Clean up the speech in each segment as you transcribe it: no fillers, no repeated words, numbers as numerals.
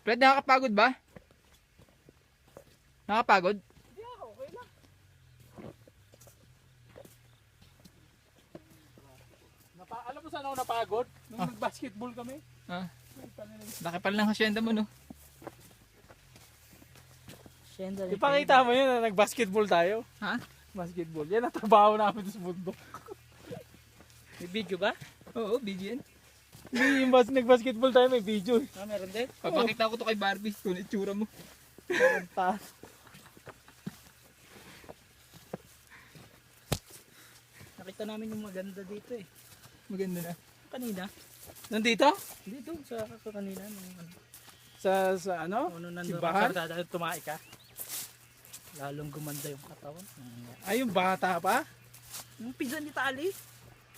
Fred, nakakapagod ba? Nakakapagod? Hindi ako, okay lang. Alam mo saan ako napagod? Nung nag-basketball kami. Ah. Laki pala ng hasyenda mo, no? Ipakita mo yun na nag-basketball tayo. Ha? Basketball. Yan ang trabaho namin sa bundok. May video ba? Oo, BGN. Hindi, yung nag-basketball tayo may video. Ah, meron din? Papakita ko to kay Barbie kung itsura mo. Kanta. Nakita namin yung maganda dito eh. Maganda na. Kanina. Nandito? Dito, sa kanina. Nung, Sa ano? ano nandun Simbahan? ka sa tumae ka. Lalong gumanda yung katawan. Ay, yung bata pa? Yung pizza ni Tali.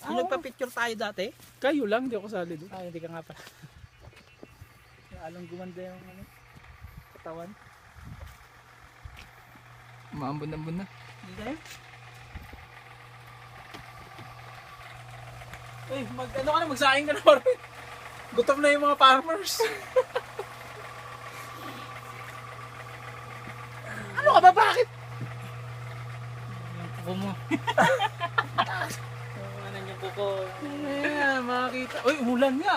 Ah, Yung nagpa-picture tayo dati. Kayo lang, hindi ako sali doon. Ah, hindi ka nga pala. Lalong gumanda yung ano, katawan. Maambon-ambon na. Hindi kayo? Eh, ano ka na, magsaing ka na Marvin. Gutom na yung mga farmers. Ano ka ba, bakit? Yung kuko mo. Yung ano yung kuko. Ayan, makakita. Uy, umulan nga.